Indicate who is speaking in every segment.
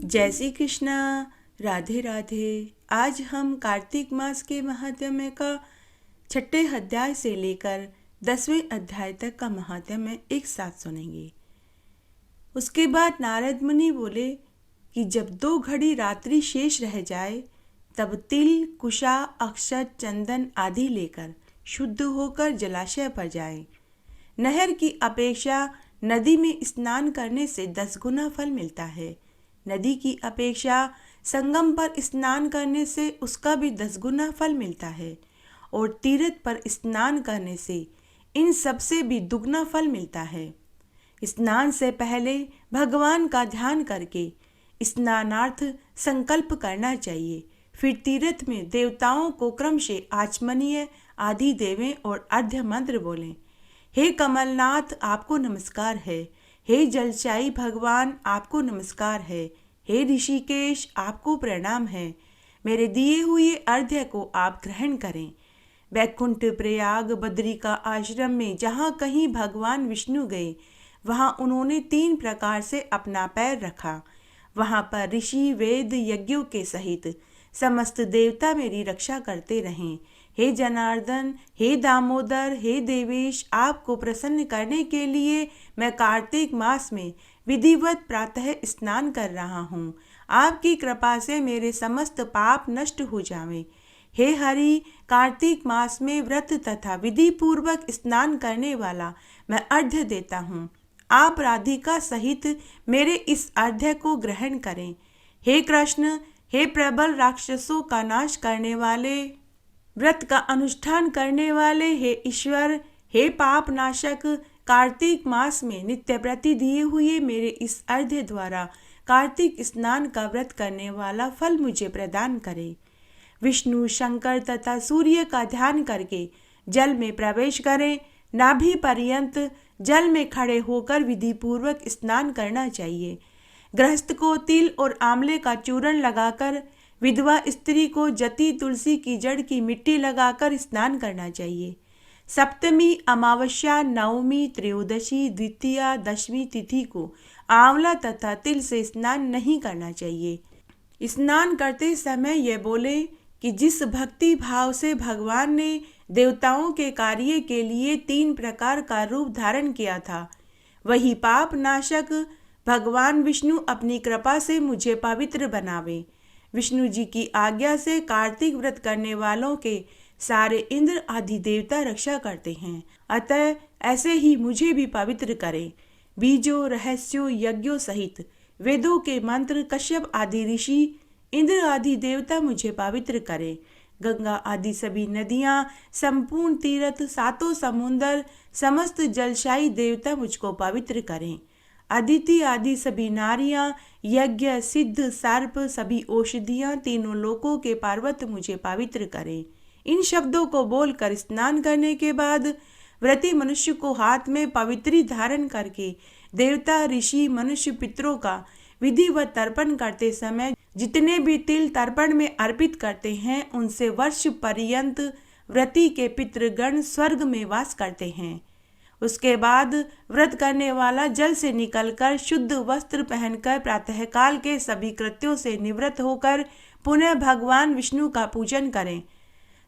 Speaker 1: जय श्री कृष्णा। राधे राधे। आज हम कार्तिक मास के महात्म्य का छठे अध्याय से लेकर 10वें अध्याय तक का महात्म्य एक साथ सुनेंगे। उसके बाद नारद मुनि बोले कि जब 2 घड़ी रात्रि शेष रह जाए तब तिल, कुशा, अक्षत, चंदन आदि लेकर शुद्ध होकर जलाशय पर जाए। नहर की अपेक्षा नदी में स्नान करने से 10 गुना फल मिलता है। नदी की अपेक्षा संगम पर स्नान करने से उसका भी 10 गुना फल मिलता है और तीर्थ पर स्नान करने से इन सब से भी दुगना फल मिलता है। स्नान से पहले भगवान का ध्यान करके स्नानार्थ संकल्प करना चाहिए। फिर तीर्थ में देवताओं को क्रम से आचमनीय आदि देवें और अर्घ्य मंत्र बोलें। हे कमलनाथ, आपको नमस्कार है। हे जलशायी भगवान, आपको नमस्कार है। हे ऋषिकेश, आपको प्रणाम है। मेरे दिए हुए अर्घ्य को आप ग्रहण करें। वैकुंठ, प्रयाग, बद्रिका आश्रम में जहाँ कहीं भगवान विष्णु गए वहाँ उन्होंने 3 प्रकार से अपना पैर रखा। वहाँ पर ऋषि, वेद, यज्ञों के सहित समस्त देवता मेरी रक्षा करते रहें। हे जनार्दन, हे दामोदर, हे देवेश, आपको प्रसन्न करने के लिए मैं कार्तिक मास में विधिवत प्रातः स्नान कर रहा हूँ। आपकी कृपा से मेरे समस्त पाप नष्ट हो जावें। हे हरि, कार्तिक मास में व्रत तथा विधि पूर्वक स्नान करने वाला मैं अर्घ्य देता हूँ। आप राधिका सहित मेरे इस अर्घ्य को ग्रहण करें। हे कृष्ण, हे प्रबल राक्षसों का नाश करने वाले, व्रत का अनुष्ठान करने वाले, हे ईश्वर, हे पाप नाशक, कार्तिक मास में नित्य प्रति दिए हुए मेरे इस अर्घ्य द्वारा कार्तिक स्नान का व्रत करने वाला फल मुझे प्रदान करे। विष्णु, शंकर तथा सूर्य का ध्यान करके जल में प्रवेश करें। नाभि पर्यंत जल में खड़े होकर विधि पूर्वक स्नान करना चाहिए। गृहस्थ को तिल और आंवले का चूर्ण लगाकर, विधवा स्त्री को जति, तुलसी की जड़ की मिट्टी लगाकर स्नान करना चाहिए। सप्तमी, अमावस्या, नवमी, त्रयोदशी, द्वितीया, दशमी तिथि को आंवला तथा तिल से स्नान नहीं करना चाहिए। स्नान करते समय यह बोले कि जिस भक्ति भाव से भगवान ने देवताओं के कार्य के लिए 3 प्रकार का रूप धारण किया था, वही पाप नाशक भगवान विष्णु अपनी कृपा से मुझे पवित्र बनावे। विष्णु जी की आज्ञा से कार्तिक व्रत करने वालों के सारे इंद्र आदि देवता रक्षा करते हैं, अतः ऐसे ही मुझे भी पवित्र करें। बीजों, रहस्यों, यज्ञों सहित वेदों के मंत्र, कश्यप आदि ऋषि, इंद्र आदि देवता मुझे पवित्र करें। गंगा आदि सभी नदियाँ, संपूर्ण तीर्थ, 7 समुंदर, समस्त जलशायी देवता मुझको पवित्र करें। अदिति आदि सभी नारियां, यज्ञ, सिद्ध, सर्प, सभी औषधियां, तीनों लोकों के पर्वत मुझे पवित्र करें। इन शब्दों को बोलकर स्नान करने के बाद व्रती मनुष्य को हाथ में पवित्री धारण करके देवता, ऋषि, मनुष्य, पितरों का विधिवत तर्पण करते समय जितने भी तिल तर्पण में अर्पित करते हैं उनसे वर्ष पर्यंत व्रती के पितृगण स्वर्ग में वास करते हैं। उसके बाद व्रत करने वाला जल से निकलकर शुद्ध वस्त्र पहनकर प्रातःकाल के सभी कृत्यों से निवृत्त होकर पुनः भगवान विष्णु का पूजन करें।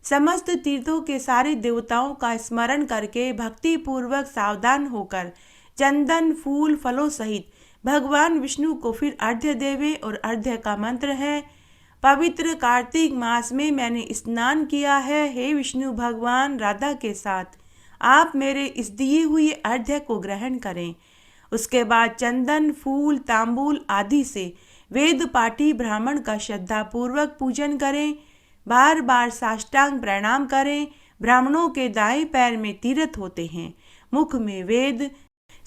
Speaker 1: समस्त तीर्थों के सारे देवताओं का स्मरण करके भक्ति पूर्वक सावधान होकर चंदन, फूल, फलों सहित भगवान विष्णु को फिर अर्घ्य देवे। और अर्घ्य का मंत्र है, पवित्र कार्तिक मास में मैंने स्नान किया है। हे विष्णु भगवान राधा के साथ आप मेरे इस दिए हुए अर्घ्य को ग्रहण करें। उसके बाद चंदन, फूल, तांबूल आदि से वेद पाठी ब्राह्मण का श्रद्धापूर्वक पूजन करें। बार बार साष्टांग प्रणाम करें। ब्राह्मणों के दाएं पैर में तीर्थ होते हैं, मुख में वेद,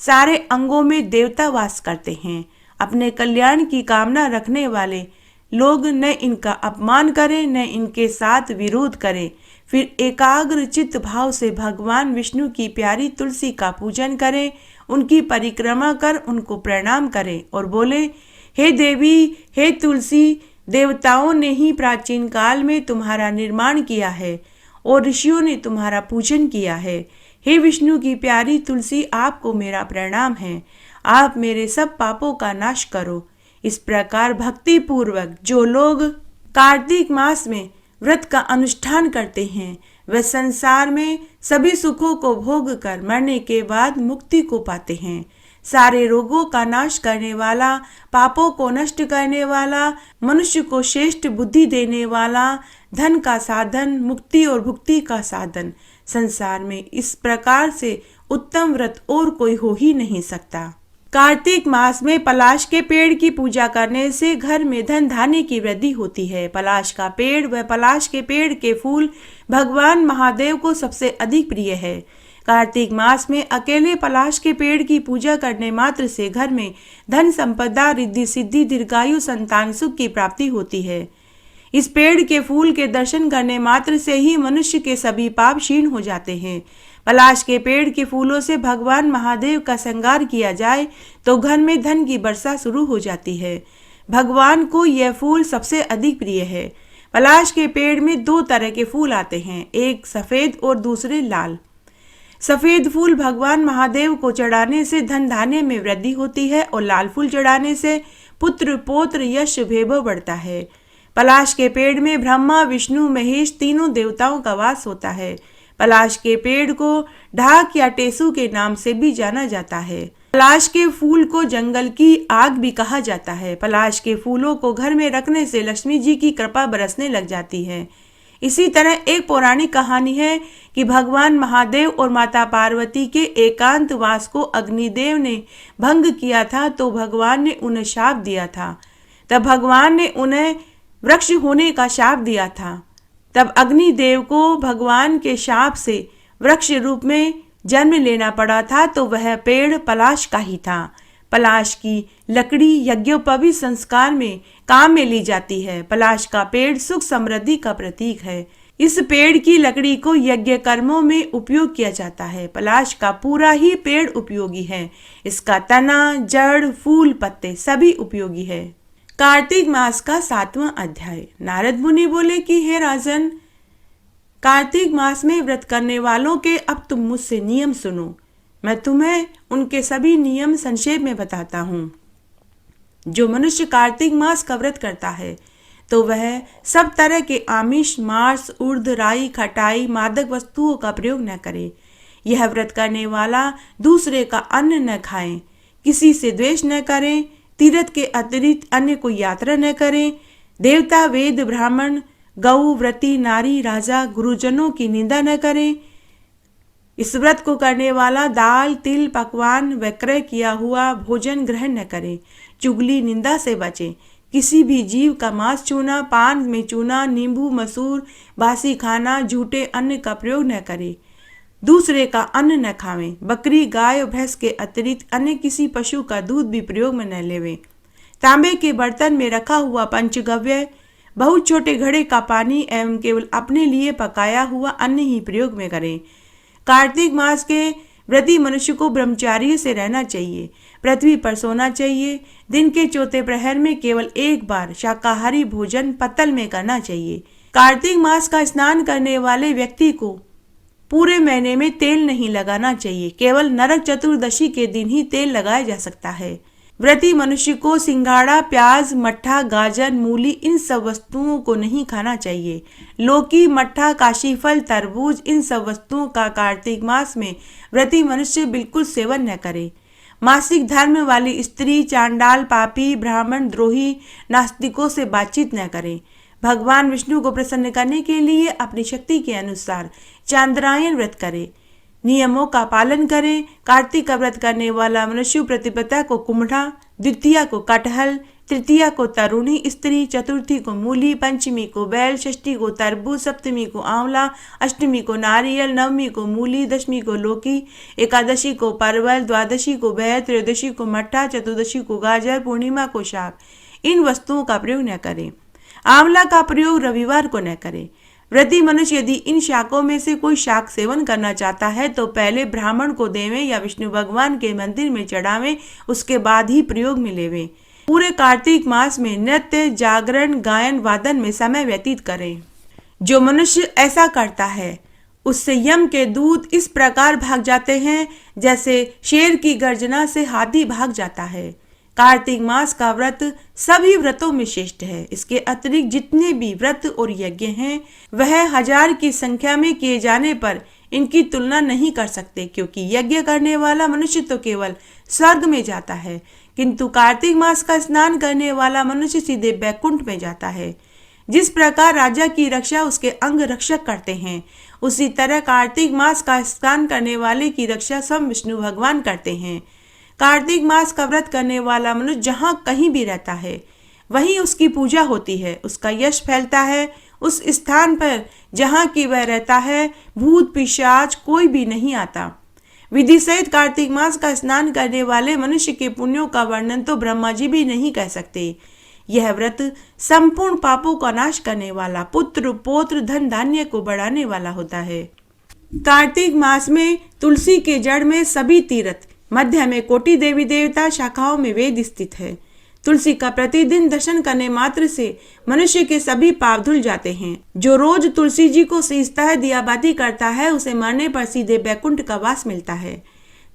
Speaker 1: सारे अंगों में देवता वास करते हैं। अपने कल्याण की कामना रखने वाले लोग न इनका अपमान करें न इनके साथ विरोध करें। फिर एकाग्र चित्त भाव से भगवान विष्णु की प्यारी तुलसी का पूजन करें, उनकी परिक्रमा कर उनको प्रणाम करें और बोले, हे देवी, हे तुलसी, देवताओं ने ही प्राचीन काल में तुम्हारा निर्माण किया है और ऋषियों ने तुम्हारा पूजन किया है। हे विष्णु की प्यारी तुलसी, आपको मेरा प्रणाम है। आप मेरे सब पापों का नाश करो। इस प्रकार भक्ति पूर्वक जो लोग कार्तिक मास में व्रत का अनुष्ठान करते हैं वे संसार में सभी सुखों को भोग कर मरने के बाद मुक्ति को पाते हैं। सारे रोगों का नाश करने वाला, पापों को नष्ट करने वाला, मनुष्य को श्रेष्ठ बुद्धि देने वाला, धन का साधन, मुक्ति और भुक्ति का साधन, संसार में इस प्रकार से उत्तम व्रत और कोई हो ही नहीं सकता। कार्तिक मास में पलाश के पेड़ की पूजा करने से घर में धन धान्य की वृद्धि होती है। पलाश का पेड़ व पलाश के पेड़ के फूल भगवान महादेव को सबसे अधिक प्रिय है। कार्तिक मास में अकेले पलाश के पेड़ की पूजा करने मात्र से घर में धन संपदा, रिद्धि सिद्धि, दीर्घायु, संतान सुख की प्राप्ति होती है। इस पेड़ के फूल के दर्शन करने मात्र से ही मनुष्य के सभी पाप क्षीण हो जाते हैं। पलाश के पेड़ के फूलों से भगवान महादेव का श्रृंगार किया जाए तो घर में धन की वर्षा शुरू हो जाती है। भगवान को यह फूल सबसे अधिक प्रिय है। पलाश के पेड़ में दो तरह के फूल आते हैं, एक सफेद और दूसरे लाल। सफेद फूल भगवान महादेव को चढ़ाने से धन धान्य में वृद्धि होती है और लाल फूल चढ़ाने से पुत्र पौत्र यश वैभव बढ़ता है। पलाश के पेड़ में ब्रह्मा, विष्णु, महेश तीनों देवताओं का वास होता है। पलाश के पेड़ को ढाक या टेसू के नाम से भी जाना जाता है। पलाश के फूल को जंगल की आग भी कहा जाता है। पलाश के फूलों को घर में रखने से लक्ष्मी जी की कृपा बरसने लग जाती है। इसी तरह एक पौराणिक कहानी है कि भगवान महादेव और माता पार्वती के एकांत वास को अग्निदेव ने भंग किया था तो भगवान ने उन्हें शाप दिया था। तब भगवान ने उन्हें वृक्ष होने का शाप दिया था। तब अग्निदेव को भगवान के शाप से वृक्ष रूप में जन्म लेना पड़ा था तो वह पेड़ पलाश का ही था। पलाश की लकड़ी यज्ञोपवीत संस्कार में काम में ली जाती है। पलाश का पेड़ सुख समृद्धि का प्रतीक है। इस पेड़ की लकड़ी को यज्ञ कर्मों में उपयोग किया जाता है। पलाश का पूरा ही पेड़ उपयोगी है। इसका तना, जड़, फूल, पत्ते सभी उपयोगी है। कार्तिक मास का 7वां अध्याय। नारद मुनि बोले कि हे राजन, कार्तिक मास में व्रत करने वालों के अब तुम मुझसे नियम सुनो। मैं तुम्हें उनके सभी नियम संक्षेप में बताता हूँ। जो मनुष्य कार्तिक मास का व्रत करता है तो वह सब तरह के आमिष, मांस, उर्द, राई, खटाई, मादक वस्तुओं का प्रयोग न करे। यह व्रत करने वाला दूसरे का अन्न न खाए, किसी से द्वेष न करें, तीर्थ के अतिरिक्त अन्य कोई यात्रा न करें, देवता, वेद, ब्राह्मण, गौ, व्रती, नारी, राजा, गुरुजनों की निंदा न करें। इस व्रत को करने वाला दाल, तिल, पकवान व क्रय किया हुआ भोजन ग्रहण न करे। चुगली, निंदा से बचे। किसी भी जीव का मांस छूना, पान में चूना, नींबू, मसूर, बासी खाना, झूठे अन्न का प्रयोग न करे। दूसरे का अन्न न खावें। बकरी, गाय और भैंस के अतिरिक्त अन्य किसी पशु का दूध भी प्रयोग में न लेवें। तांबे के बर्तन में रखा हुआ पंचगव्य, बहुत छोटे घड़े का पानी एवं केवल अपने लिए पकाया हुआ अन्न ही प्रयोग में करें। कार्तिक मास के व्रती मनुष्य को ब्रह्मचार्य से रहना चाहिए। पृथ्वी पर सोना चाहिए। दिन के चौथे प्रहर में केवल एक बार शाकाहारी भोजन पत्तल में करना चाहिए। कार्तिक मास का स्नान करने वाले व्यक्ति को पूरे महीने में तेल नहीं लगाना चाहिए। केवल नरक चतुर्दशी के दिन ही तेल लगाया जा सकता है। व्रती मनुष्य को सिंघाड़ा, प्याज, मट्ठा, गाजर, मूली इन सब वस्तुओं को नहीं खाना चाहिए। लौकी, मट्ठा, काशीफल, तरबूज इन सब वस्तुओं का कार्तिक मास में व्रती मनुष्य बिल्कुल सेवन न करे। मासिक धर्म वाली स्त्री, चांडाल, पापी, ब्राह्मण, द्रोही, नास्तिकों से बातचीत न करें। भगवान विष्णु को प्रसन्न करने के लिए अपनी शक्ति के अनुसार चांद्रायन व्रत करें। नियमों का पालन करें। कार्तिक का व्रत करने वाला मनुष्य प्रतिपदा को कुम्हड़ा, द्वितीया को कटहल, तृतीया को तरुणी स्त्री, चतुर्थी को मूली, पंचमी को बैल, षष्ठी को तरबूज, सप्तमी को आंवला, अष्टमी को नारियल, नवमी को मूली, दशमी को लौकी, एकादशी को परवल, द्वादशी को बैल, त्रयोदशी को मट्ठा, चतुर्दशी को गाजर, पूर्णिमा को शाक इन वस्तुओं का प्रयोग न करें। आंवला का प्रयोग रविवार को न करें। व्रती मनुष्य यदि इन शाकों में से कोई शाक सेवन करना चाहता है तो पहले ब्राह्मण को देवें या विष्णु भगवान के मंदिर में चढ़ावें, उसके बाद ही प्रयोग में लेवें। पूरे कार्तिक मास में नृत्य, जागरण, गायन, वादन में समय व्यतीत करें। जो मनुष्य ऐसा करता है उससे यम के दूत इस प्रकार भाग जाते हैं जैसे शेर की गर्जना से हाथी भाग जाता है। कार्तिक मास का व्रत सभी व्रतों में श्रेष्ठ है। इसके अतिरिक्त जितने भी व्रत और यज्ञ हैं वह 1000 की संख्या में किए जाने पर इनकी तुलना नहीं कर सकते, क्योंकि यज्ञ करने वाला मनुष्य तो केवल स्वर्ग में जाता है, किंतु कार्तिक मास का स्नान करने वाला मनुष्य सीधे बैकुंठ में जाता है। जिस प्रकार राजा की रक्षा उसके अंग रक्षक करते हैं, उसी तरह कार्तिक मास का स्नान करने वाले की रक्षा स्वयं विष्णु भगवान करते हैं। कार्तिक मास का व्रत करने वाला मनुष्य जहाँ कहीं भी रहता है वहीं उसकी पूजा होती है, उसका यश फैलता है। उस स्थान पर जहाँ की वह रहता है भूत पिशाच कोई भी नहीं आता। विधि सहित कार्तिक मास का स्नान करने वाले मनुष्य के पुण्यों का वर्णन तो ब्रह्मा जी भी नहीं कह सकते। यह व्रत संपूर्ण पापों का नाश करने वाला, पुत्र पौत्र धन धान्य को बढ़ाने वाला होता है। कार्तिक मास में तुलसी के जड़ में सभी तीर्थ, मध्य में कोटि देवी देवता, शाखाओं में वेद स्थित है। तुलसी का प्रतिदिन दर्शन करने मात्र से मनुष्य के सभी पाप धुल जाते हैं। जो रोज तुलसी जी को सींचता है, दिया बाती करता है, उसे मरने पर सीधे बैकुंठ का वास मिलता है।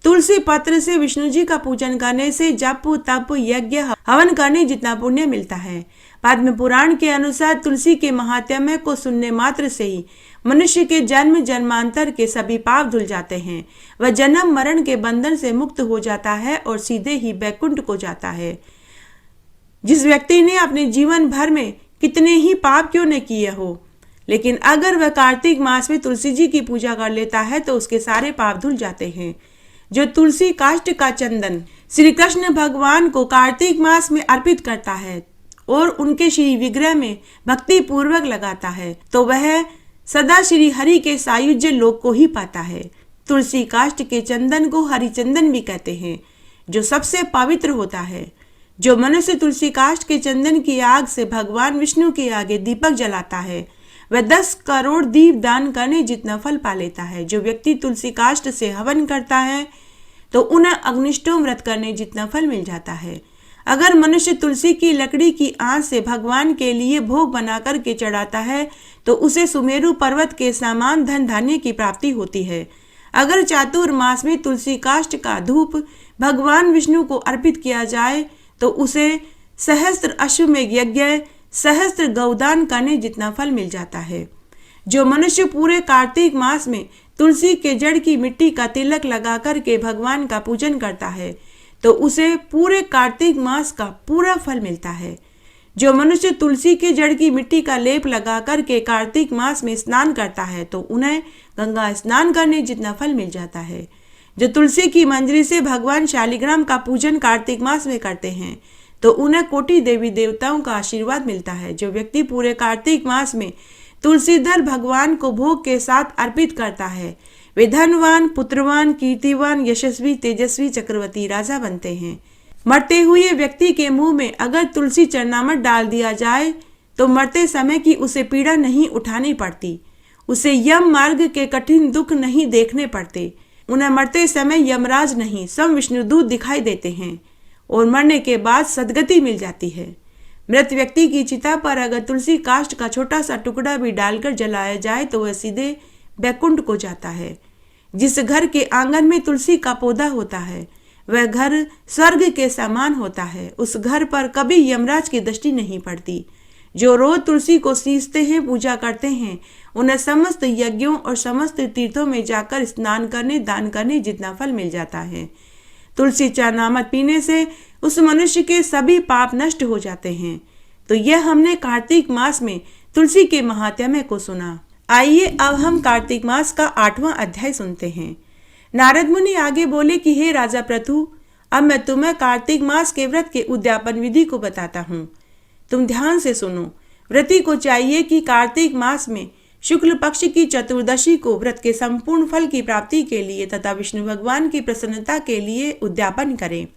Speaker 1: तुलसी पत्र से विष्णु जी का पूजन करने से जप तप यज्ञ हवन करने जितना पुण्य मिलता है। पद्म पुराण के अनुसार तुलसी के महात्म्य को सुनने मात्र से ही मनुष्य के जन्म जन्मांतर के सभी पाप धुल जाते हैं। वह जन्म मरण के बंधन से मुक्त हो जाता है और सीधे ही बैकुंठ को जाता है। जिस व्यक्ति ने अपने जीवन भर में कितने ही पाप क्यों न किए हो, लेकिन अगर वह कार्तिक मास में तुलसी जी की पूजा कर लेता है तो उसके सारे पाप धुल जाते हैं। जो तुलसी काष्ठ का चंदन श्री कृष्ण भगवान को कार्तिक मास में अर्पित करता है और उनके श्री विग्रह में भक्ति पूर्वक लगाता है तो वह सदा श्री हरि के सायुज्य लोक को ही पाता है। तुलसी काष्ठ के चंदन को हरिचंदन भी कहते हैं, जो सबसे पवित्र होता है। जो मनुष्य तुलसी काष्ठ के चंदन की आग से भगवान विष्णु के आगे दीपक जलाता है वह 10 करोड़ दीप दान करने जितना फल पा लेता है। जो व्यक्ति तुलसी काष्ठ से हवन करता है तो उन्हें अग्निष्टोम व्रत करने जितना फल मिल जाता है। अगर मनुष्य तुलसी की लकड़ी की आंच से भगवान के लिए भोग बना करके चढ़ाता है तो उसे सुमेरु पर्वत के समान धन धान्य की प्राप्ति होती है। अगर चातुर्मास में तुलसी काष्ठ का धूप भगवान विष्णु को अर्पित किया जाए तो उसे सहस्त्र अश्वमेघ यज्ञ, सहस्त्र गौदान करने जितना फल मिल जाता है। जो मनुष्य पूरे कार्तिक मास में तुलसी के जड़ की मिट्टी का तिलक लगा करके भगवान का पूजन करता है तो उसे पूरे कार्तिक मास का पूरा फल मिलता है। जो मनुष्य तुलसी के जड़ की मिट्टी का लेप लगा करके कार्तिक मास में स्नान करता है तो उन्हें गंगा स्नान करने जितना फल मिल जाता है। जो तुलसी की मंजरी से भगवान शालिग्राम का पूजन कार्तिक मास में करते हैं तो उन्हें कोटि देवी देवताओं का आशीर्वाद मिलता है। जो व्यक्ति पूरे कार्तिक मास में तुलसीदल भगवान को भोग के साथ अर्पित करता है वे धनवान, पुत्रवान, कीर्तिवान, यशस्वी, तेजस्वी, चक्रवर्ती राजा बनते हैं। मरते हुए व्यक्ति के मुंह में अगर तुलसी चरणामृत डाल दिया जाए तो मरते समय की उसे पीड़ा नहीं उठानी पड़ती, उसे यम मार्ग के कठिन दुख नहीं देखने पड़ते। उन्हें मरते समय यमराज नहीं स्वयं विष्णुदूत दिखाई देते हैं और मरने के बाद सदगति मिल जाती है। मृत व्यक्ति की चिता पर अगर तुलसी काष्ठ का छोटा सा टुकड़ा भी डालकर जलाया जाए तो वह सीधे बैकुंठ को जाता है। जिस घर के आंगन में तुलसी का पौधा होता है वह घर स्वर्ग के समान होता है। उस घर पर कभी यमराज की दृष्टि नहीं पड़ती। जो रोज तुलसी को सींचते हैं, पूजा करते हैं, उन्हें समस्त यज्ञों और समस्त तीर्थों में जाकर स्नान करने, दान करने जितना फल मिल जाता है। तुलसी चरणामृत पीने से उस मनुष्य के सभी पाप नष्ट हो जाते हैं। तो यह हमने कार्तिक मास में तुलसी के महात्म्य को सुना। आइए अब हम कार्तिक मास का 8वां अध्याय सुनते हैं। नारद मुनि आगे बोले कि हे राजा पृथु, अब मैं तुम्हें कार्तिक मास के व्रत के उद्यापन विधि को बताता हूँ। तुम ध्यान से सुनो। व्रती को चाहिए कि कार्तिक मास में शुक्ल पक्ष की चतुर्दशी को व्रत के संपूर्ण फल की प्राप्ति के लिए तथा विष्णु भगवान की प्रसन्नता के लिए उद्यापन करें।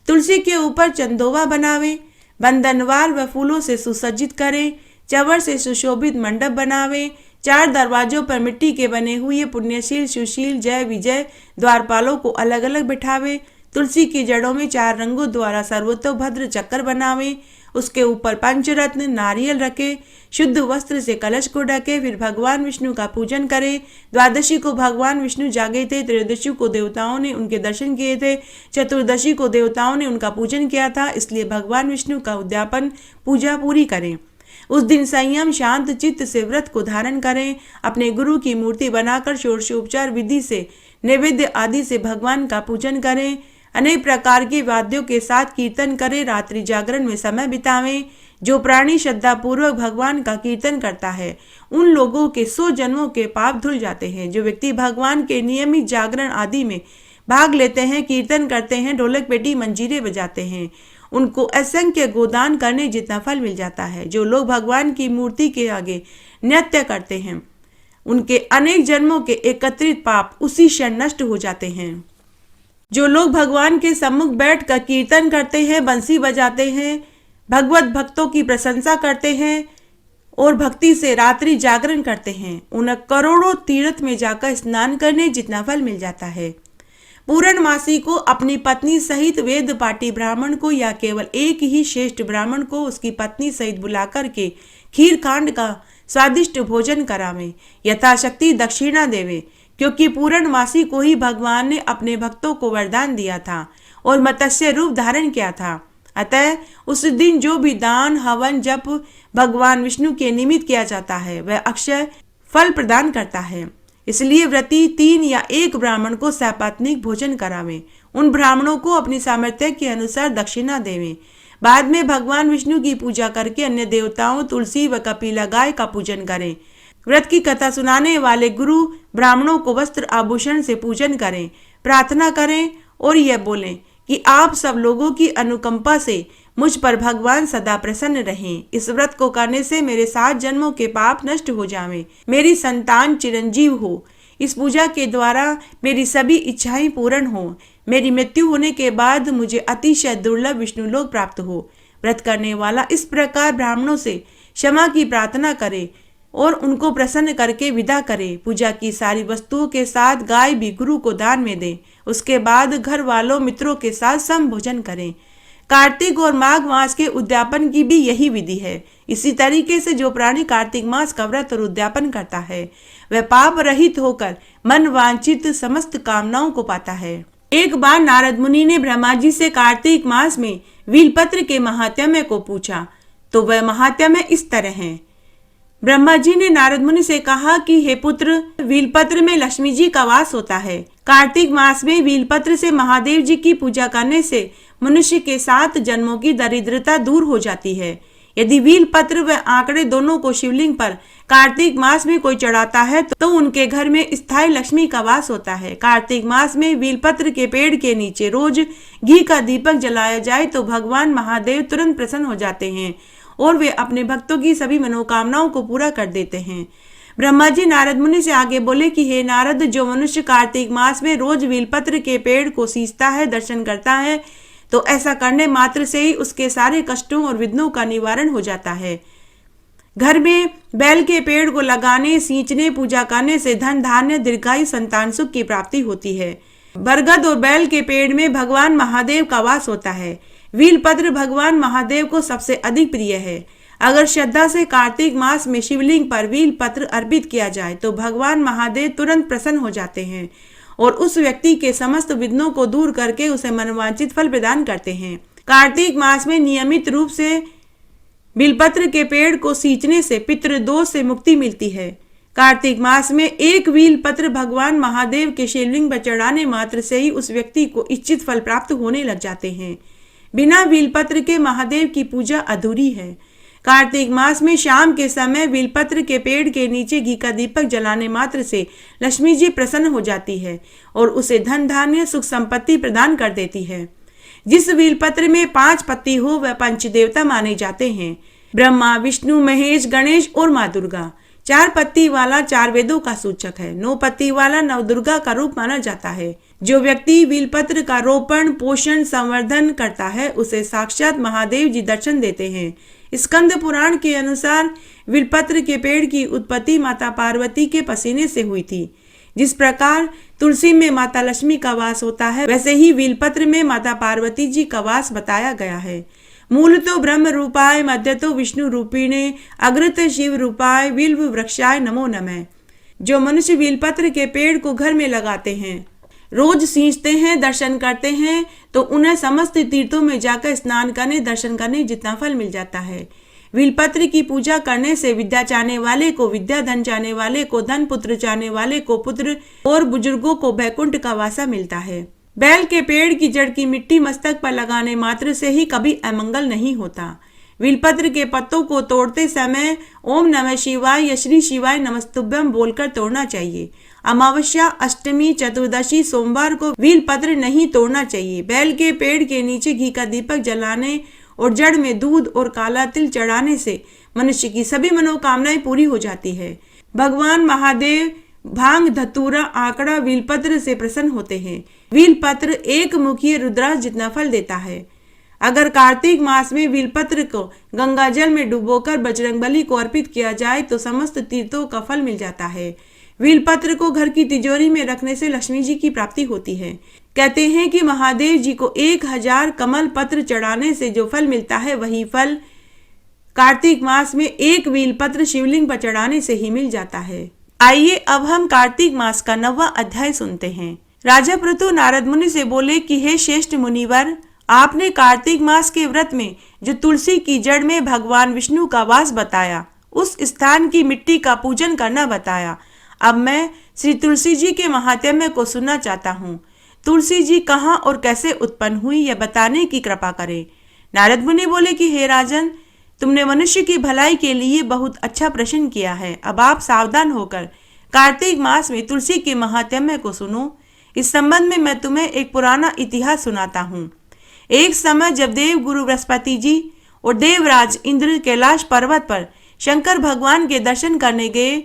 Speaker 1: तुलसी के ऊपर चंदोवा बनावे, बंधनवार व फूलों से सुसज्जित करें, चवर से सुशोभित मंडप बनावे, 4 दरवाजों पर मिट्टी के बने हुए पुण्यशील, सुशील, जय विजय द्वारपालों को अलग अलग बिठावे, तुलसी की जड़ों में 4 रंगों द्वारा सर्वतोभद्र चक्कर बनावे, उसके ऊपर पंचरत्न नारियल रखे, शुद्ध वस्त्र से कलश को ढके, फिर भगवान विष्णु का पूजन करे। द्वादशी को भगवान विष्णु जागे थे, त्रयोदशी को देवताओं ने उनके दर्शन किए थे, चतुर्दशी को देवताओं ने उनका पूजन किया था, इसलिए भगवान विष्णु का उद्यापन पूजा पूरी करें। उस दिन संयम शांत चित्त से व्रत को धारण करें। अपने गुरु की मूर्ति बनाकर षोडशोपचार विधि से नैवेद्य आदि से भगवान का पूजन करें। अनेक प्रकार के वाद्यों के साथ कीर्तन करें। रात्रि जागरण में समय बितावें। जो प्राणी श्रद्धा पूर्वक भगवान का कीर्तन करता है उन लोगों के 100 जन्मों के पाप धुल जाते हैं। जो व्यक्ति भगवान के नियमित जागरण आदि में भाग लेते हैं, कीर्तन करते हैं, ढोलक पेटी मंजीरे बजाते हैं, उनको असंख्य गोदान करने जितना फल मिल जाता है। जो लोग भगवान की मूर्ति के आगे नृत्य करते हैं उनके अनेक जन्मों के एकत्रित पाप उसी क्षण नष्ट हो जाते हैं। जो लोग भगवान के सम्मुख बैठकर कीर्तन करते हैं, बंसी बजाते हैं, भगवत भक्तों की प्रशंसा करते हैं और भक्ति से रात्रि जागरण करते हैं, उन्हें करोड़ों तीर्थ में जाकर स्नान करने जितना फल मिल जाता है। पूर्णमासी को अपनी पत्नी सहित वेद पाठी ब्राह्मण को या केवल एक ही श्रेष्ठ ब्राह्मण को उसकी पत्नी सहित बुलाकर के खीर कांड का स्वादिष्ट भोजन करावे, यथाशक्ति दक्षिणा देवे, क्योंकि पूर्णमासी को ही भगवान ने अपने भक्तों को वरदान दिया था और मत्स्य रूप धारण किया था। अतः उस दिन जो भी दान हवन जप भगवान विष्णु के निमित्त किया जाता है वह अक्षय फल प्रदान करता है। इसलिए व्रती 3 या 1 ब्राह्मण को सपत्नीक भोजन करावें। उन ब्राह्मणों को अपनी सामर्थ्य के अनुसार दक्षिणा देवें। बाद में भगवान विष्णु की पूजा करके अन्य देवताओं, तुलसी व कपिला गाय का पूजन करें। व्रत की कथा सुनाने वाले गुरु ब्राह्मणों को वस्त्र आभूषण से पूजन करें, प्रार्थना करें और यह बोलें कि आप सब लोगों की अनुकंपा से मुझ पर भगवान सदा प्रसन्न रहें। इस व्रत को करने से मेरे 7 जन्मों के पाप नष्ट हो जावें, मेरी संतान चिरंजीव हो। इस पूजा के द्वारा मेरी सभी इच्छाएं पूर्ण हो, मेरी मृत्यु होने के बाद मुझे अतिशय दुर्लभ विष्णु लोक प्राप्त हो। व्रत करने वाला इस प्रकार ब्राह्मणों से क्षमा की प्रार्थना करे और उनको प्रसन्न करके विदा करे। पूजा की सारी वस्तुओं के साथ गाय भी गुरु को दान में दे। उसके बाद घर वालों मित्रों के साथ सम भोजन करें। कार्तिक और माघ मास के उद्यापन की भी यही विधि है। इसी तरीके से जो प्राणी कार्तिक मास का व्रत और उद्यापन करता है वह पाप रहित होकर मन वांछित समस्त कामनाओं को पाता है। एक बार नारद मुनि ने ब्रह्मा जी से कार्तिक मास में वीलपत्र के महात्म्य को पूछा, तो वह महात्म्य इस तरह है। ब्रह्मा जी ने नारद मुनि से कहा कि हे पुत्र, वीलपत्र में लक्ष्मी जी का वास होता है। कार्तिक मास में वीलपत्र से महादेव जी की पूजा करने से मनुष्य के 7 जन्मों की दरिद्रता दूर हो जाती है। यदि वीलपत्र व आंकड़े दोनों को शिवलिंग पर कार्तिक मास में कोई चढ़ाता है तो उनके घर में स्थायी लक्ष्मी का वास होता है। कार्तिक मास में वीलपत्र के पेड़ के नीचे रोज घी का दीपक जलाया जाए तो भगवान महादेव तुरंत प्रसन्न हो जाते हैं और वे अपने भक्तों की सभी मनोकामनाओं को पूरा कर देते हैं। ब्रह्मा जी नारद मुनि से आगे बोले कि हे नारद, जो मनुष्य कार्तिक मास में रोज वीलपत्र के पेड़ को सींचता है, दर्शन करता है, तो ऐसा करने मात्र से ही उसके सारे कष्टों और विघ्नों का निवारण हो जाता है। घर में बैल के पेड़ को लगाने, सींचने, पूजा करने से धन धान्य दीर्घायु संतान सुख की प्राप्ति होती है। बरगद और बैल के पेड़ में भगवान महादेव का वास होता है। वीलपत्र भगवान महादेव को सबसे अधिक प्रिय है। अगर श्रद्धा से कार्तिक मास में शिवलिंग पर वीलपत्र अर्पित किया जाए तो भगवान महादेव तुरंत प्रसन्न हो जाते हैं और उस व्यक्ति के समस्त विघ्नों को दूर करके उसे मनवांछित फल प्रदान करते हैं। कार्तिक मास में नियमित रूप से बिलपत्र के पेड़ को सींचने से पितृदोष से मुक्ति मिलती है। कार्तिक मास में एक बिलपत्र भगवान महादेव के शिवलिंग पर चढ़ाने मात्र से ही उस व्यक्ति को इच्छित फल प्राप्त होने लग जाते हैं। बिना बिलपत्र के महादेव की पूजा अधूरी है। कार्तिक मास में शाम के समय बिलपत्र के पेड़ के नीचे घी का दीपक जलाने मात्र से लक्ष्मी जी प्रसन्न हो जाती है और उसे धन धान्य सुख संपत्ति प्रदान कर देती है। जिस बिलपत्र में 5 पत्ती हो वह पंचदेवता माने जाते हैं। ब्रह्मा, विष्णु, महेश, गणेश और माँ दुर्गा। 4 पत्ती वाला 4 वेदों का सूचक है। 9 पत्ती वाला नवदुर्गा का रूप माना जाता है। जो व्यक्ति बिलपत्र का रोपण, पोषण, संवर्धन करता है उसे साक्षात महादेव जी दर्शन देते हैं। स्कंद पुराण के अनुसार बिलपत्र के पेड़ की उत्पत्ति माता पार्वती के पसीने से हुई थी। जिस प्रकार तुलसी में माता लक्ष्मी का वास होता है वैसे ही बिलपत्र में माता पार्वती जी का वास बताया गया है। मूलतो ब्रह्म रूपाय मध्यतो विष्णु रूपिणे अग्रत शिव रूपाय बिल्व वृक्षाय नमो नमः। जो मनुष्य बेलपत्र के पेड़ को घर में लगाते हैं, रोज सींचते हैं, दर्शन करते हैं, तो उन्हें समस्त तीर्थों में जाकर स्नान करने, दर्शन करने जितना फल मिल जाता है। बेलपत्र की पूजा करने से विद्या चाहने वाले को विद्या, धन चाहने वाले को धन, पुत्र चाहने वाले को पुत्र और बुजुर्गों को वैकुंठ का वासा मिलता है। बैल के पेड़ की जड़ की मिट्टी मस्तक पर लगाने मात्र से ही कभी अमंगल नहीं होता। बेलपत्र के पत्तों को तोड़ते समय ओम नमः शिवाय या श्री शिवाय नमस्तुभ्यम बोलकर तोड़ना चाहिए। अमावस्या, अष्टमी, चतुर्दशी, सोमवार को बेलपत्र नहीं तोड़ना चाहिए। बैल के पेड़ के नीचे घी का दीपक जलाने और जड़ में दूध और काला तिल चढ़ाने से मनुष्य की सभी मनोकामनाएं पूरी हो जाती है। भगवान महादेव भांग, धतूरा, आंकड़ा, बेलपत्र से प्रसन्न होते हैं। बेलपत्र एक मुखी रुद्राक्ष जितना फल देता है। अगर कार्तिक मास में बेलपत्र को गंगा जल में डुबोकर बजरंगबली को अर्पित किया जाए तो समस्त तीर्थों का फल मिल जाता है। बेलपत्र को घर की तिजोरी में रखने से लक्ष्मी जी की प्राप्ति होती है। कहते हैं कि महादेव जी को 1000 कमल पत्र चढ़ाने से जो फल मिलता है, वही फल कार्तिक मास में एक बेलपत्र शिवलिंग पर चढ़ाने से ही मिल जाता है। आइए अब हम कार्तिक मास का 9वां अध्याय सुनते हैं। राजा पृथु नारद मुनि से बोले कि हे श्रेष्ठ मुनिवर, आपने कार्तिक मास के व्रत में जो तुलसी की जड़ में भगवान विष्णु का वास बताया, उस स्थान की मिट्टी का पूजन करना बताया। अब मैं श्री तुलसी जी के महात्म्य को सुनना चाहता हूँ। तुलसी जी कहाँ और कैसे उत्पन्न हुई, यह बताने की कृपा करें। नारद मुनि बोले कि हे राजन, तुमने मनुष्य की भलाई के लिए बहुत अच्छा प्रश्न किया है। अब आप सावधान होकर कार्तिक मास में तुलसी के महात्म्य को सुनो। इस संबंध में मैं तुम्हें एक पुराना इतिहास सुनाता हूँ। एक समय जब देव गुरु बृहस्पति जी और देवराज इंद्र कैलाश पर्वत पर शंकर भगवान के दर्शन करने गए,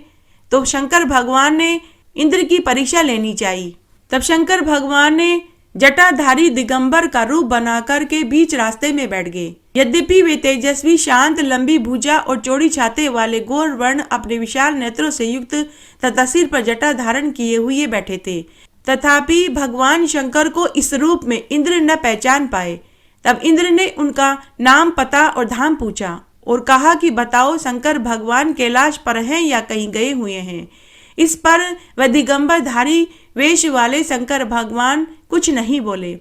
Speaker 1: तो शंकर भगवान ने इंद्र की परीक्षा लेनी चाहिए। तब शंकर भगवान ने जटाधारी दिगंबर का रूप बनाकर के बीच रास्ते में बैठ गए। यद्यपि वे तेजस्वी, शांत, लंबी भुजा और चौड़ी छाते वाले गौर वर्ण अपने विशाल नेत्रों से युक्त तथा सिर पर जटा धारण किए हुए बैठे थे, तथापि भगवान शंकर को इस रूप में इंद्र न पहचान पाए। तब इंद्र ने उनका नाम, पता और धाम पूछा और कहा कि बताओ, शंकर भगवान कैलाश पर हैं या कहीं गए हुए हैं। इस पर वह दिगंबरधारी वेश वाले शंकर भगवान कुछ नहीं बोले।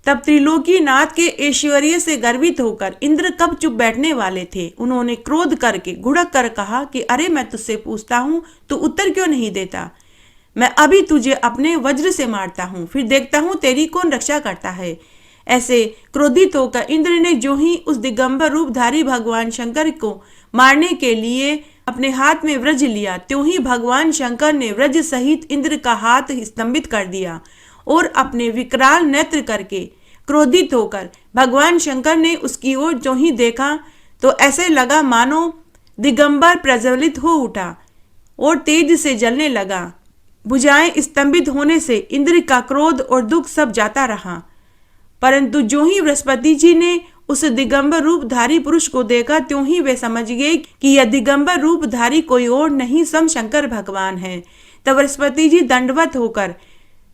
Speaker 1: तब त्रिलोकी नाथ के ऐश्वर्य से गर्वित होकर इंद्र कब चुप बैठने वाले थे, उन्होंने क्रोध करके घुड़क कर कहा कि अरे, मैं तुझसे पूछता हूँ, तू उत्तर क्यों नहीं देता? मैं अभी तुझे अपने वज्र से मारता हूँ, फिर देखता हूँ तेरी कौन रक्षा करता है। ऐसे क्रोधित होकर इंद्र ने जो ही उस दिगंबर रूपधारी भगवान शंकर को मारने के लिए अपने हाथ में वज्र लिया, त्यों ही भगवान शंकर ने वज्र सहित इंद्र का हाथ स्तंभित कर दिया और अपने विकराल नेत्र करके क्रोधित होकर भगवान शंकर ने उसकी ओर जो ही देखा, तो ऐसे लगा मानो दिगंबर प्रज्वलित हो उठा और तेज से जलने लगा। भुजाएं स्तंभित होने से इंद्र का क्रोध और दुख सब जाता रहा। परंतु जो ही बृहस्पति जी ने उस दिगंबर रूपधारी पुरुष को देखा, त्यों ही वे समझ गए कि यह दिगंबर रूपधारी कोई और नहीं, स्वयं शंकर भगवान है। तब बृहस्पति जी दंडवत होकर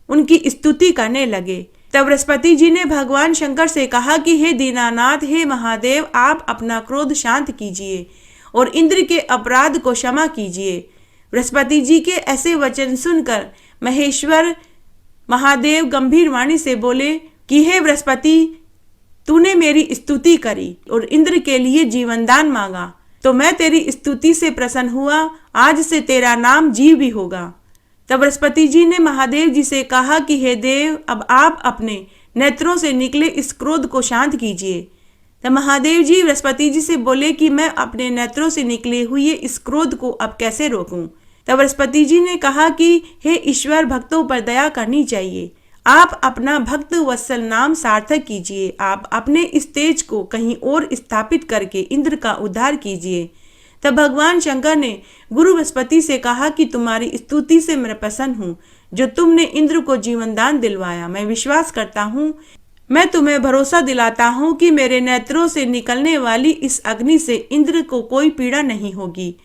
Speaker 1: उनकी स्तुति करने लगे। तब बृहस्पति जी ने भगवान शंकर से कहा कि हे दीनानाथ, हे महादेव, आप अपना क्रोध शांत कीजिए और इंद्र के अपराध को क्षमा कीजिए। बृहस्पति जी के ऐसे वचन सुनकर महेश्वर महादेव गंभीर वाणी से बोले कि हे बृहस्पति, तूने मेरी स्तुति करी और इंद्र के लिए जीवन दान मांगा, तो मैं तेरी स्तुति से प्रसन्न हुआ। आज से तेरा नाम जीव भी होगा। तब बृहस्पति जी ने महादेव जी से कहा कि हे देव, अब आप अपने नेत्रों से निकले इस क्रोध को शांत कीजिए। तब महादेव जी बृहस्पति जी से बोले कि मैं अपने नेत्रों से निकले हुए इस क्रोध को अब कैसे रोकूं। तब बृहस्पति जी ने कहा कि हे ईश्वर, भक्तों पर दया करनी चाहिए। आप अपना भक्त वत्सल नाम सार्थक कीजिए। आप अपने इस तेज को कहीं और स्थापित करके इंद्र का उद्धार कीजिए। तब भगवान शंकर ने गुरु बृहस्पति से कहा कि तुम्हारी स्तुति से मैं प्रसन्न हूँ, जो तुमने इंद्र को जीवन दान दिलवाया। मैं विश्वास करता हूँ, मैं तुम्हें भरोसा दिलाता हूँ कि मेरे नेत्रों से निकलने वाली इस अग्नि से इंद्र को कोई पीड़ा नहीं होगी।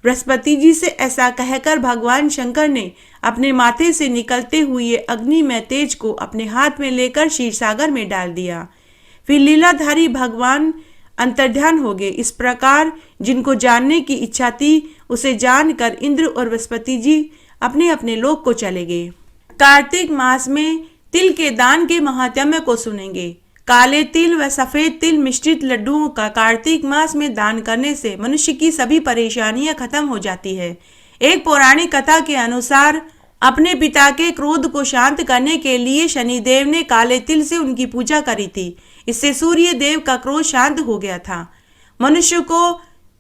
Speaker 1: बृहस्पति जी से ऐसा कहकर भगवान शंकर ने अपने माथे से निकलते हुए अग्नि में तेज को अपने हाथ में लेकर क्षीर सागर में डाल दिया। फिर लीलाधारी भगवान अंतर्ध्यान हो गए। इस प्रकार जिनको जानने की इच्छा थी उसे जानकर इंद्र और बृहस्पति जी अपने अपने लोक को चले गए। कार्तिक मास में तिल के दान के महात्म्य को सुनेंगे। काले तिल व सफेद तिल मिश्रित लड्डुओं का कार्तिक मास में दान करने से मनुष्य की सभी परेशानियां खत्म हो जाती है। एक पौराणिक कथा के अनुसार अपने पिता के क्रोध को शांत करने के लिए शनिदेव ने काले तिल से उनकी पूजा करी थी। इससे सूर्य देव का क्रोध शांत हो गया था। मनुष्य को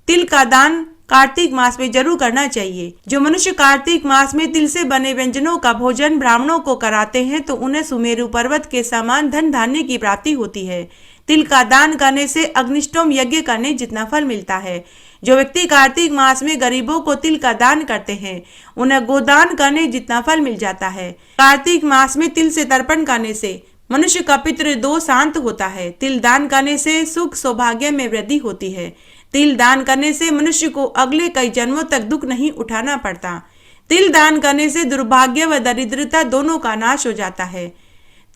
Speaker 1: तिल का दान कार्तिक मास में जरूर करना चाहिए। जो मनुष्य कार्तिक मास में तिल से बने व्यंजनों का भोजन ब्राह्मणों को कराते हैं तो उन्हें सुमेरु पर्वत के समान धन धान्य की प्राप्ति होती है। तिल का दान करने से अग्निष्टोम यज्ञ करने जितना फल मिलता है। जो व्यक्ति कार्तिक मास में गरीबों को तिल का दान करते हैं उन्हें गोदान करने जितना फल मिल जाता है। कार्तिक मास में तिल से तर्पण करने से मनुष्य का पितृ दोष शांत होता है। तिल दान करने से सुख सौभाग्य में वृद्धि होती है। तिल दान करने से मनुष्य को अगले कई जन्मों तक दुख नहीं उठाना पड़ता। तिल दान करने से दुर्भाग्य व दरिद्रता दोनों का नाश हो जाता है।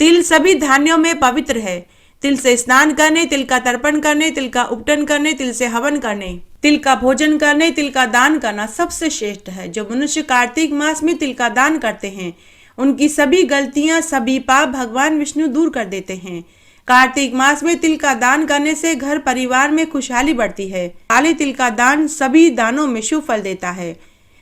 Speaker 1: तिल सभी धान्यों में पवित्र है। तिल से स्नान करने, तिल का तर्पण करने, तिल का उपटन करने, तिल से हवन करने, तिल का भोजन करने, तिल का दान करना सबसे श्रेष्ठ है। जो मनुष्य कार्तिक मास में तिल का दान करते हैं उनकी सभी गलतियां, सभी पाप भगवान विष्णु दूर कर देते हैं। कार्तिक मास में तिल का दान करने से घर परिवार में खुशहाली बढ़ती है। काले तिल का दान सभी दानों में शुभ फल देता है।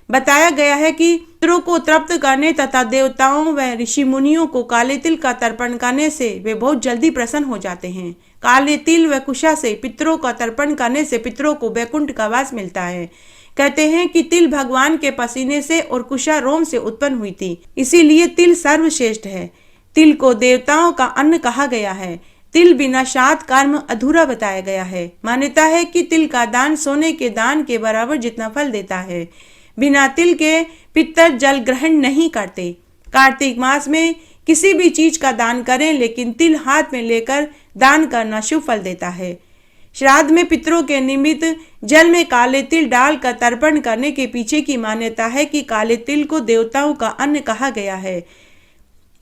Speaker 1: बताया गया है कि पितरों को तृप्त करने तथा देवताओं व ऋषि मुनियों को काले तिल का तर्पण करने से वे बहुत जल्दी प्रसन्न हो जाते हैं। काले तिल व कुशा से पितरों का तर्पण करने से पितरों को वैकुंठ का वास मिलता है। कहते हैं कि तिल भगवान के पसीने से और कुशा रोम से उत्पन्न हुई थी, इसीलिए तिल सर्वश्रेष्ठ है। तिल को देवताओं का अन्न कहा गया है। तिल बिना श्राद्ध कर्म अधूरा बताया गया है। मान्यता है कि तिल का दान सोने के दान के बराबर जितना फल देता है। बिना तिल के पितर जल ग्रहण नहीं करते। कार्तिक मास में किसी भी चीज का दान करें, लेकिन तिल हाथ में लेकर दान करना शुभ फल देता है। श्राद्ध में पितरों के निमित्त जल में काले तिल डालकर तर्पण करने के पीछे की मान्यता है कि काले तिल को देवताओं का अन्न कहा गया है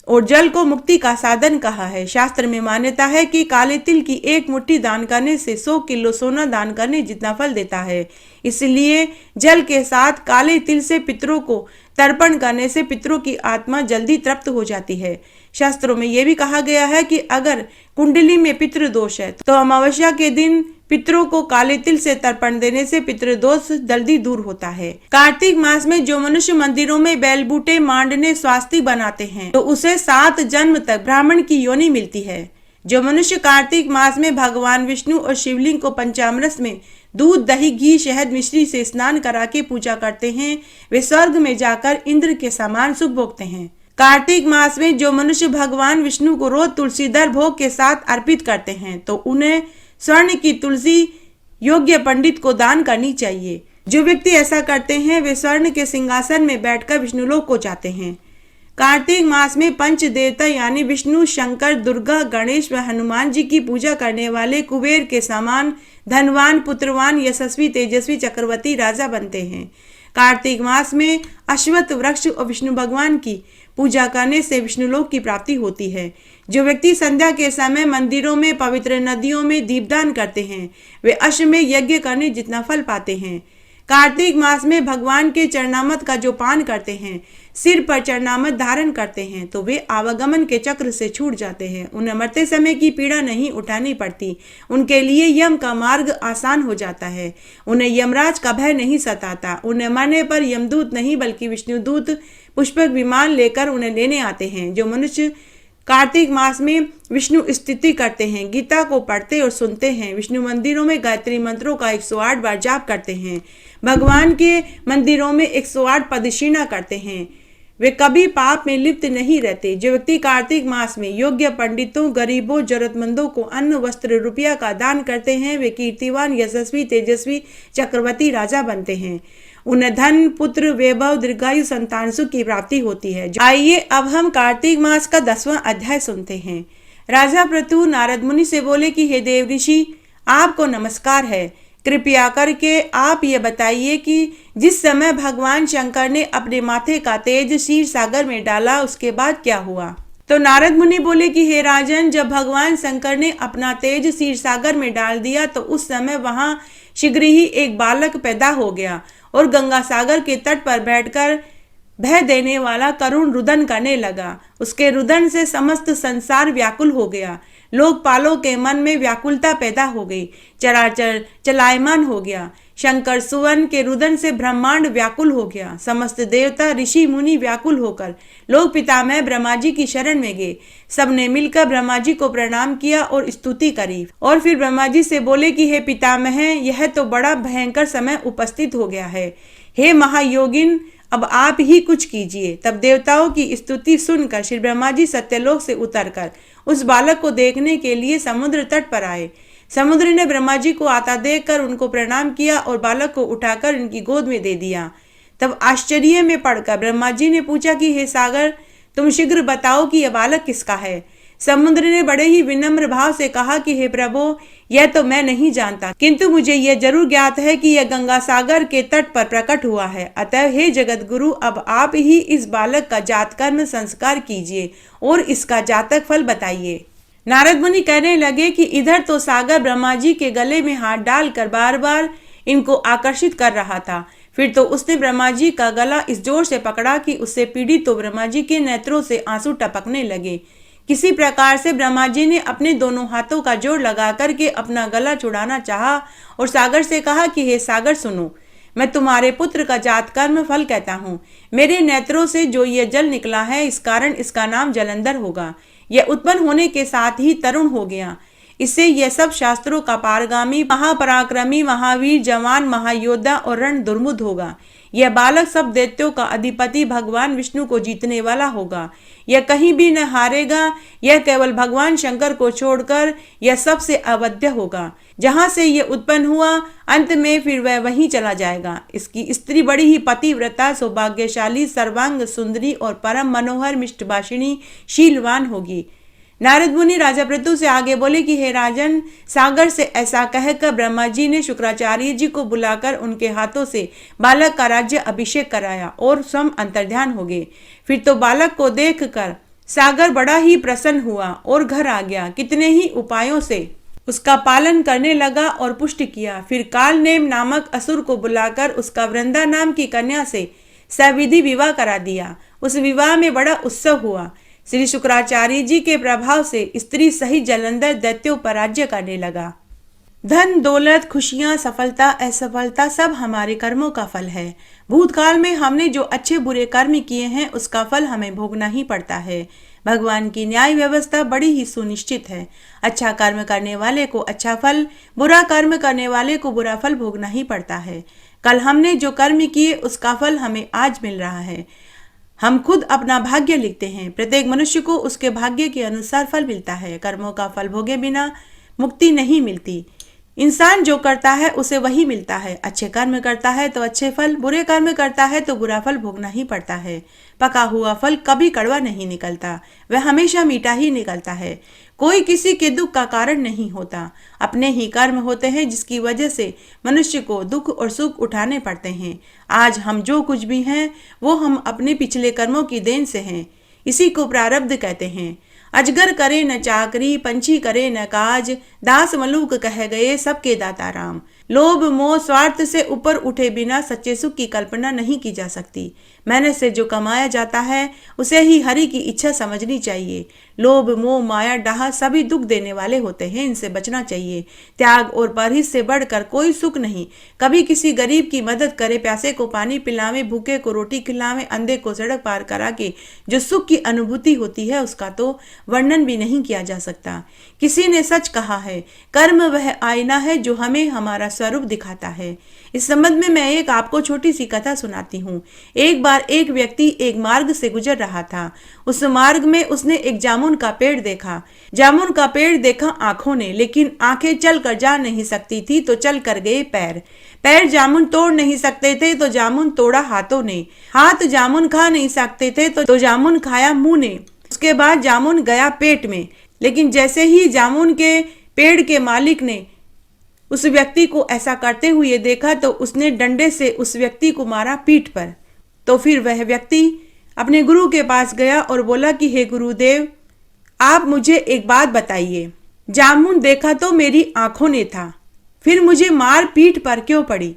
Speaker 1: और जल को मुक्ति का साधन कहा है। शास्त्र में मान्यता है कि काले तिल की एक मुट्ठी दान करने से 100 किलो सोना दान करने जितना फल देता है। इसलिए जल के साथ काले तिल से पितरों को तर्पण करने से पितरों की आत्मा जल्दी तृप्त हो जाती है। शास्त्रों में यह भी कहा गया है कि अगर कुंडली में पितृ दोष है तो अमावस्या के दिन पितरों को काले तिल से तर्पण देने से पितृदोष जल्दी दूर होता है। कार्तिक मास में जो मनुष्य मंदिरों में बैल बूटे मांडने स्वास्तिक बनाते हैं तो उसे 7 जन्म तक ब्राह्मण की योनि मिलती है। जो मनुष्य कार्तिक मास में भगवान विष्णु और शिवलिंग को पंचामृत में दूध, दही, घी, शहद, मिश्री से स्नान करा के पूजा करते हैं वे स्वर्ग में जाकर इंद्र के समान सुख भोगते हैं। कार्तिक मास में जो मनुष्य भगवान विष्णु को रोज तुलसीदल भोग के साथ अर्पित करते हैं तो उन्हें स्वर्ण की तुलसी योग्य पंडित को दान करनी चाहिए। जो व्यक्ति ऐसा करते हैं वे स्वर्ण के सिंहासन में बैठकर विष्णुलोक को जाते हैं। कार्तिक मास में पंच देवता यानी विष्णु, शंकर, दुर्गा, गणेश व हनुमान जी की पूजा करने वाले कुबेर के समान धनवान, पुत्रवान, यशस्वी, तेजस्वी, चक्रवर्ती राजा बनते हैं। कार्तिक मास में अश्वत्थ वृक्ष और विष्णु भगवान की पूजा करने से विष्णुलोक की प्राप्ति होती है। जो व्यक्ति संध्या के समय मंदिरों में, पवित्र नदियों में दीपदान करते हैं वे अश्वमेध यज्ञ करने जितना फल पाते हैं। कार्तिक मास में भगवान के चरणामृत का जो पान करते हैं, सिर पर चरणामृत धारण करते हैं तो वे आवागमन के चक्र से छूट जाते हैं। उन्हें मरते समय की पीड़ा नहीं उठानी पड़ती। उनके लिए यम का मार्ग आसान हो जाता है। उन्हें यमराज का भय नहीं सताता। उन्हें मरने पर यमदूत नहीं बल्कि विष्णुदूत पुष्पक विमान लेकर उन्हें लेने आते हैं। जो मनुष्य कार्तिक मास में विष्णु स्तुति करते हैं, गीता को पढ़ते और सुनते हैं, विष्णु मंदिरों में गायत्री मंत्रों का 108 बार जाप करते हैं, भगवान के मंदिरों में 108 प्रदक्षिणा करते हैं, वे कभी पाप में लिप्त नहीं रहते। जो व्यक्ति कार्तिक मास में योग्य पंडितों, गरीबों, जरूरतमंदों को अन्न, वस्त्र, रुपया का दान करते हैं वे कीर्तिवान, यशस्वी, तेजस्वी, चक्रवर्ती राजा बनते हैं। उन्हें धन, पुत्र, वैभव, दीर्घायु, संतान सुख की प्राप्ति होती है। आइए अब हम कार्तिक मास का 10वां अध्याय सुनते हैं। राजा पृथु नारद मुनि से बोले कि हे देव ऋषि, आपको नमस्कार है। कृपया करके आप ये बताइए कि जिस समय भगवान शंकर ने अपने माथे का तेज क्षीर सागर में डाला उसके बाद क्या हुआ। तो नारद मुनि बोले कि हे राजन, जब भगवान शंकर ने अपना तेज क्षीर सागर में डाल दिया तो उस समय वहां शीघ्र ही एक बालक पैदा हो गया और गंगा सागर के तट पर बैठकर भय देने वाला करुण रुदन करने लगा। उसके रुदन से समस्त संसार व्याकुल हो गया। लोकपालों के मन में व्याकुलता पैदा हो गई। चराचर चलायमान हो गया। शंकर सुवन के रुदन से ब्रह्मांड व्याकुल हो गया। समस्त देवता ऋषि मुनि व्याकुल होकर लोक पितामह ब्रह्मा जी की शरण में गए। सबने मिलकर ब्रह्मा जी को प्रणाम किया और स्तुति करी और फिर ब्रह्मा जी से बोले कि हे पितामह, यह तो बड़ा भयंकर समय उपस्थित हो गया है। हे महायोगिन, अब आप ही कुछ कीजिए। तब देवताओं की स्तुति सुनकर श्री ब्रह्मा जी सत्यलोक से उतरकर उस बालक को देखने के लिए समुद्र तट पर आए। समुद्र ने ब्रह्मा जी को आता देखकर उनको प्रणाम किया और बालक को उठाकर उनकी गोद में दे दिया। तब आश्चर्य में पड़कर ब्रह्मा जी ने पूछा कि हे सागर, तुम शीघ्र बताओ कि यह बालक किसका है। समुद्र ने बड़े ही विनम्र भाव से कहा कि हे प्रभु, यह तो मैं नहीं जानता, किंतु मुझे यह जरूर ज्ञात है कि यह गंगा सागर के तट पर प्रकट हुआ है। अतः हे जगत गुरु, अब आप ही इस बालक का जात कर्म संस्कार कीजिए और इसका जातक फल बताइए। नारद मुनि कहने लगे कि इधर तो सागर ब्रह्मा जी के गले में हाथ डालकर बार बार इनको आकर्षित कर रहा था। फिर तो उसने ब्रह्मा जी का गला इस जोर से पकड़ा कि उससे पीड़ित तो ब्रह्मा जी के नेत्रों से आंसू टपकने लगे। किसी प्रकार से ब्रह्मा जी ने अपने दोनों हाथों का जोर लगा करके अपना गला छुड़ाना चाहा और सागर से कहा कि हे सागर, सुनो, मैं तुम्हारे पुत्र का जात कर्म फल कहता हूँ। मेरे नेत्रों से जो ये जल निकला है, इस कारण इसका नाम जलंधर होगा। यह उत्पन्न होने के साथ ही तरुण हो गया। इससे यह सब शास्त्रों का पारगामी, महापराक्रमी, महावीर, जवान, महायोद्धा और रण दुर्मुद होगा। यह बालक सब दैत्यों का अधिपति भगवान विष्णु को जीतने वाला होगा। यह कहीं भी न हारेगा। यह केवल भगवान शंकर को छोड़कर यह सबसे अवध्य होगा। जहां से यह उत्पन्न हुआ, अंत में फिर वह वहीं चला जाएगा। इसकी स्त्री बड़ी ही पतिव्रता, सौभाग्यशाली, सर्वांग सुंदरी और परम मनोहर मिष्टभाषिणी शीलवान होगी। नारद मुनि राजा पृथु से आगे बोले कि हे राजन, सागर से ऐसा कहकर ब्रह्मा जी ने शुक्राचार्य जी को बुलाकर उनके हाथों से बालक का राज्य अभिषेक कराया और स्वयं अंतर्ध्यान हो गए। फिर तो बालक को देखकर सागर बड़ा ही प्रसन्न हुआ और घर आ गया। कितने ही उपायों से उसका पालन करने लगा और पुष्ट किया। फिर कालनेम नामक असुर को बुलाकर उसका वृंदा नाम की कन्या से सविधि विवाह करा दिया। उस विवाह में बड़ा उत्सव हुआ। श्री शुक्राचार्य जी के प्रभाव से स्त्री सहित जलंधर दैत्यों पर राज्य करने लगा। धन, दौलत, खुशियां, सफलता, असफलता सब हमारे कर्मों का फल है। भूतकाल में हमने जो अच्छे बुरे कर्म किए हैं, उसका फल हमें भोगना ही पड़ता है। भगवान की न्याय व्यवस्था बड़ी ही सुनिश्चित है। अच्छा कर्म करने वाले को अच्छा फल, बुरा कर्म करने वाले को बुरा फल भोगना ही पड़ता है। कल हमने जो कर्म किए, उसका फल हमें आज मिल रहा है। हम खुद अपना भाग्य लिखते हैं। प्रत्येक मनुष्य को उसके भाग्य के अनुसार फल मिलता है। कर्मों का फल भोगे बिना मुक्ति नहीं मिलती। इंसान जो करता है उसे वही मिलता है। अच्छे कर्म करता है तो अच्छे फल, बुरे कर्म करता है तो बुरा फल भोगना ही पड़ता है। पका हुआ फल कभी कड़वा नहीं निकलता, वह हमेशा मीठा ही निकलता है। कोई किसी के दुख का कारण नहीं होता। अपने ही कर्म होते हैं जिसकी वजह से मनुष्य को दुख और सुख उठाने पड़ते हैं। आज हम जो कुछ भी हैं वो हम अपने पिछले कर्मों की देन से हैं। इसी को प्रारब्ध कहते हैं। अजगर करे न चाकरी, पंछी करे न काज, दास मलूक कह गए सबके दाता राम। लोभ, मोह, स्वार्थ से ऊपर उठे बिना सच्चे सुख की कल्पना नहीं की जा सकती। मेहनत से जो कमाया जाता है उसे ही हरि की इच्छा समझनी चाहिए। लोभ, मोह, माया, डाह सभी दुख देने वाले होते हैं, इनसे बचना चाहिए। त्याग और परहिस से बढ़कर कोई सुख नहीं। कभी किसी गरीब की मदद करे, प्यासे को पानी पिलावे, भूखे को रोटी खिलावे, अंधे को सड़क पार करा के जो सुख की अनुभूति होती है उसका तो वर्णन भी नहीं किया जा सकता। किसी ने सच कहा है, कर्म वह आईना है जो हमें हमारा स्वरूप दिखाता है। इस संबंध में मैं एक आपको छोटी सी कथा सुनाती हूँ। एक बार एक व्यक्ति एक मार्ग से गुजर रहा था। उस मार्ग में उसने एक जामुन का पेड़ देखा। जामुन का पेड़ देखा आंखों ने, लेकिन आंखें चल कर जा नहीं सकती थी तो चल कर गए पैर। पैर जामुन तोड़ नहीं सकते थे तो जामुन तोड़ा हाथों ने। हाथ जामुन खा नहीं सकते थे तो जामुन खाया मुंह ने। उसके बाद जामुन गया पेट में। लेकिन जैसे ही जामुन के पेड़ के मालिक ने उस व्यक्ति को ऐसा करते हुए देखा तो उसने डंडे से उस व्यक्ति को मारा पीठ पर। तो फिर वह व्यक्ति अपने गुरु के पास गया और बोला कि हे गुरुदेव, आप मुझे एक बात बताइए, जामुन देखा तो मेरी आंखों ने था, फिर मुझे मार पीठ पर क्यों पड़ी?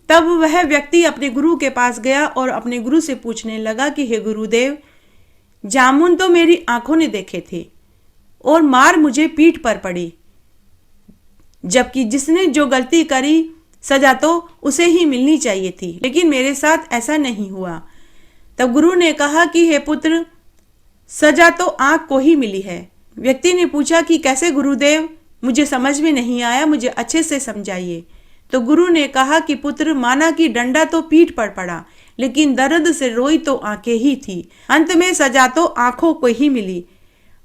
Speaker 1: तब वह व्यक्ति अपने गुरु के पास गया और अपने गुरु से पूछने लगा कि हे गुरुदेव, जामुन तो मेरी आंखों ने देखे थे और मार मुझे पीठ पर पड़ी, जबकि जिसने जो गलती करी सजा तो उसे ही मिलनी चाहिए थी, लेकिन मेरे साथ ऐसा नहीं हुआ। तब गुरु ने कहा कि हे पुत्र, सजा तो आंख को ही मिली है। व्यक्ति ने पूछा कि कैसे गुरुदेव, मुझे समझ में नहीं आया, मुझे अच्छे से समझाइए। तो गुरु ने कहा कि पुत्र, माना कि डंडा तो पीठ पर पड़ा, लेकिन दर्द से रोई तो आंखें ही थी। अंत में सजा तो आंखों को ही मिली।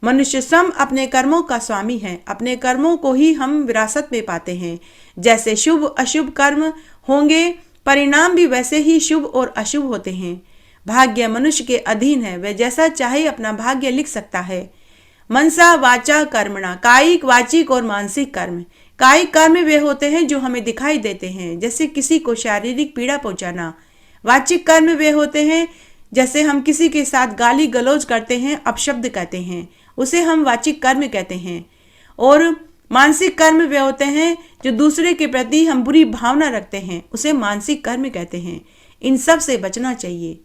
Speaker 1: मनुष्य स्वयं अपने कर्मों का स्वामी है, अपने कर्मों को ही हम विरासत में पाते हैं। जैसे शुभ अशुभ कर्म होंगे, परिणाम भी वैसे ही शुभ और अशुभ होते हैं। भाग्य मनुष्य के अधीन है, वह जैसा चाहे अपना भाग्य लिख सकता है। मनसा वाचा कर्मणा, कायिक वाचिक और मानसिक कर्म। कायिक कर्म वे होते हैं जो हमें दिखाई देते हैं, जैसे किसी को शारीरिक पीड़ा पहुंचाना। वाचिक कर्म वे होते हैं जैसे हम किसी के साथ गाली गलौज करते हैं, अपशब्द कहते हैं, उसे हम वाचिक कर्म कहते हैं। और मानसिक कर्म वे होते हैं जो दूसरे के प्रति हम बुरी भावना रखते हैं, उसे मानसिक कर्म कहते हैं। इन सब से बचना चाहिए।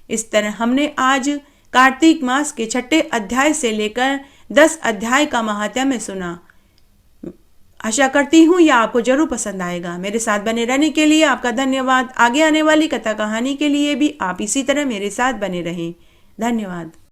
Speaker 1: इस तरह हमने आज कार्तिक मास के 6ठे अध्याय से लेकर 10 अध्याय का महात्म्य सुना। आशा करती हूँ यह आपको जरूर पसंद आएगा। मेरे साथ बने रहने के लिए आपका धन्यवाद। आगे आने वाली कथा कहानी के लिए भी आप इसी तरह मेरे साथ बने रहें। धन्यवाद।